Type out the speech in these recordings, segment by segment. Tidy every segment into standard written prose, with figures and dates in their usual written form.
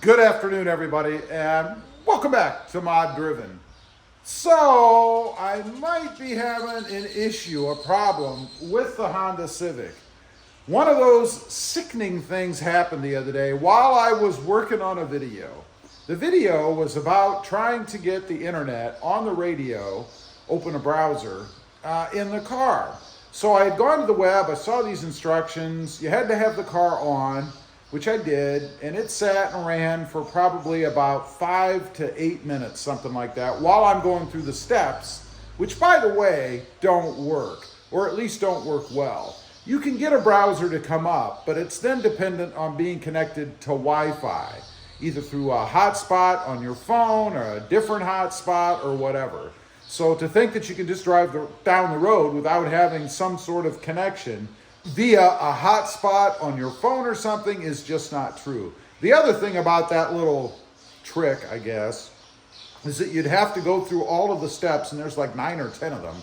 Good afternoon, everybody, and welcome back to Mod Driven. So, I might be having an issue, a problem with the Honda Civic. One of those sickening things happened the other day while I was working on a video. The video was about trying to get the internet on the radio, open a browser, in the car. So I had gone to the web, I saw these instructions, you had to have the car on, which I did, and it sat and ran for probably about 5 to 8 minutes, something like that, while I'm going through the steps, which, by the way, don't work, or at least don't work well. You can get a browser to come up, but it's then dependent on being connected to Wi-Fi, either through a hotspot on your phone or a different hotspot or whatever. So to think that you can just drive down the road without having some sort of connection via a hotspot on your phone or something is just not true. The other thing about that little trick, I guess, is that you'd have to go through all of the steps, and there's like 9 or 10 of them,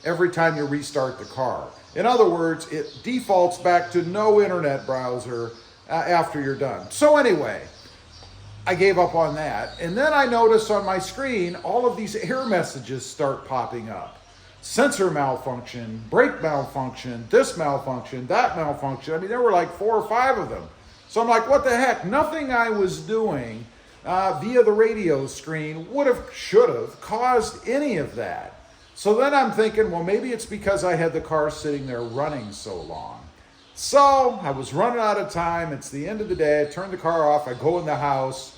every time you restart the car. In other words, it defaults back to no internet browser after you're done. So anyway, I gave up on that. And then I noticed on my screen, all of these error messages start popping up. Sensor malfunction, brake malfunction, this malfunction, that malfunction. I mean, there were like 4 or 5 of them. So I'm like, what the heck? Nothing I was doing via the radio screen should have caused any of that. So then I'm thinking, well, maybe it's because I had the car sitting there running so long. So I was running out of time. It's the end of the day. I turn the car off. I go in the house.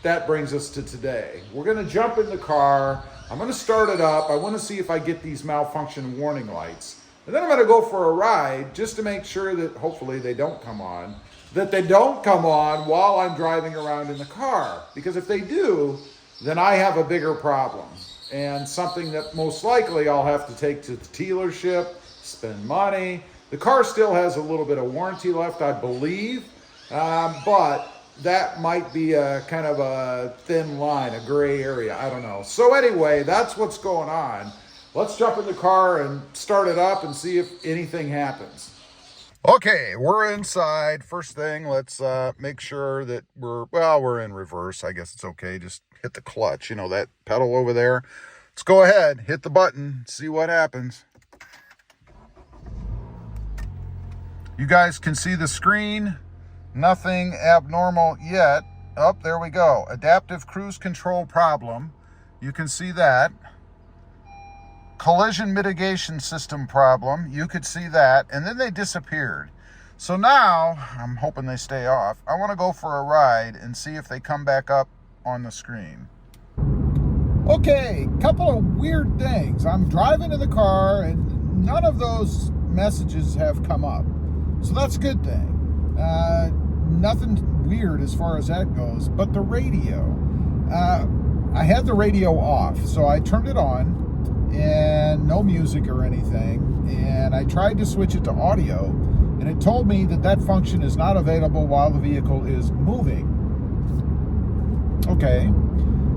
That brings us to today. We're going to jump in the car. I'm going to start it up. I want to see if I get these malfunction warning lights. And then I'm going to go for a ride just to make sure that hopefully they don't come on. That they don't come on while I'm driving around in the car. Because if they do, then I have a bigger problem. And something that most likely I'll have to take to the dealership, spend money. The car still has a little bit of warranty left, I believe. But that might be a kind of a thin line, a gray area. I don't know. So anyway, that's what's going on. Let's jump in the car and start it up and see if anything happens. Okay, we're inside. First thing, let's make sure that we're in reverse. I guess it's okay. Just hit the clutch. You know, that pedal over there. Let's go ahead, hit the button, see what happens. You guys can see the screen. Nothing abnormal yet. Oh, there we go. Adaptive cruise control problem. You can see that. Collision mitigation system problem. You could see that. And then they disappeared. So now, I'm hoping they stay off. I want to go for a ride and see if they come back up on the screen. Okay, couple of weird things. I'm driving in the car and none of those messages have come up. So that's a good thing. Nothing weird as far as that goes, but the radio, I had the radio off, so I turned it on and no music or anything, and I tried to switch it to audio, and it told me that that function is not available while the vehicle is moving. Okay,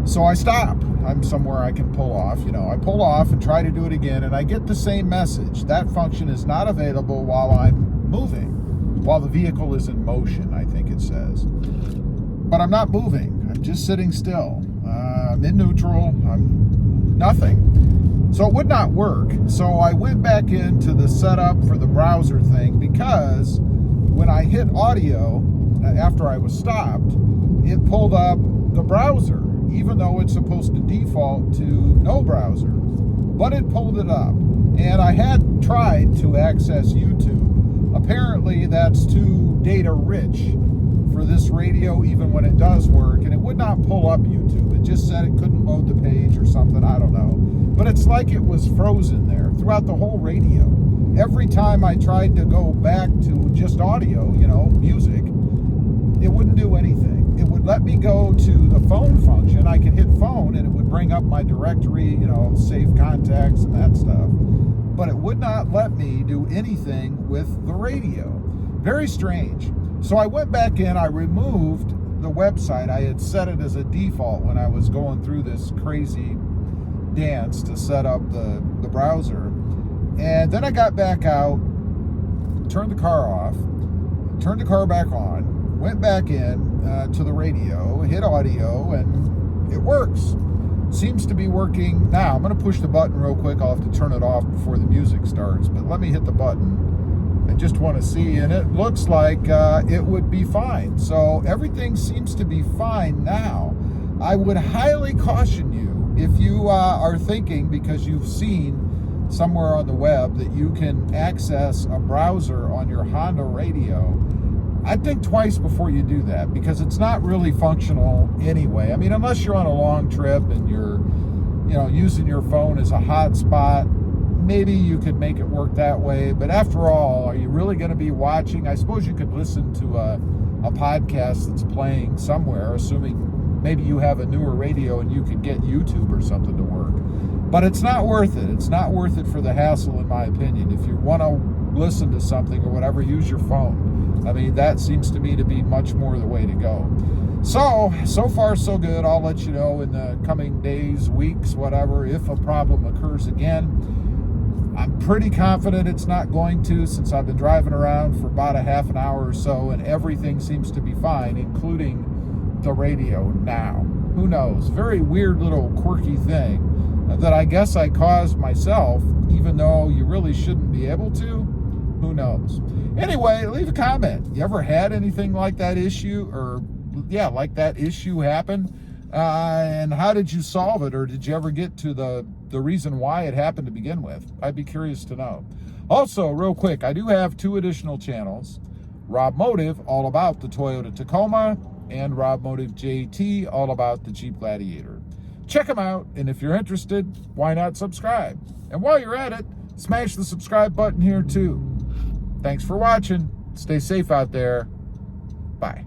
so I stop. I'm somewhere I can pull off, I pull off and try to do it again, and I get the same message. That function is not available while I'm moving. While the vehicle is in motion, I think it says. But I'm not moving. I'm just sitting still. I'm in neutral. I'm nothing. So it would not work. So I went back into the setup for the browser thing because when I hit audio, after I was stopped, it pulled up the browser, even though it's supposed to default to no browser. But it pulled it up. And I had tried to access YouTube. Apparently that's too data rich for this radio even when it does work, and it would not pull up YouTube. It just said it couldn't load the page or something, I don't know. But it's like it was frozen there throughout the whole radio. Every time I tried to go back to just audio, music, it wouldn't do anything. It would let me go to the phone function. I could hit phone and it would bring up my directory, save contacts and that stuff. But it would not let me do anything with the radio. Very strange. So I went back in, I removed the website. I had set it as a default when I was going through this crazy dance to set up the browser. And then I got back out, turned the car off, turned the car back on, went back in to the radio, hit audio, and it works. Seems to be working now. I'm going to push the button real quick. I'll have to turn it off before the music starts, but let me hit the button. I just want to see, and it looks like it would be fine. So everything seems to be fine now. I would highly caution you, if you are thinking, because you've seen somewhere on the web that you can access a browser on your Honda radio, I'd think twice before you do that, because it's not really functional anyway. I mean, unless you're on a long trip and you're, using your phone as a hotspot, maybe you could make it work that way. But after all, are you really going to be watching? I suppose you could listen to a podcast that's playing somewhere, assuming maybe you have a newer radio and you could get YouTube or something to work. But it's not worth it. It's not worth it for the hassle, in my opinion. If you want to listen to something or whatever, use your phone. I mean, that seems to me to be much more the way to go. So far so good. I'll let you know in the coming days, weeks, whatever, if a problem occurs again. I'm pretty confident it's not going to, since I've been driving around for about a half an hour or so, and everything seems to be fine, including the radio now. Who knows? Very weird little quirky thing that I guess I caused myself, even though you really shouldn't be able to. Who knows? Anyway, leave a comment. You ever had anything like that issue, like that issue happen? And how did you solve it? Or did you ever get to the reason why it happened to begin with? I'd be curious to know. Also, real quick, I do have 2 additional channels. Rob Motive, all about the Toyota Tacoma, and Rob Motive JT, all about the Jeep Gladiator. Check them out, and if you're interested, why not subscribe? And while you're at it, smash the subscribe button here too. Thanks for watching. Stay safe out there. Bye.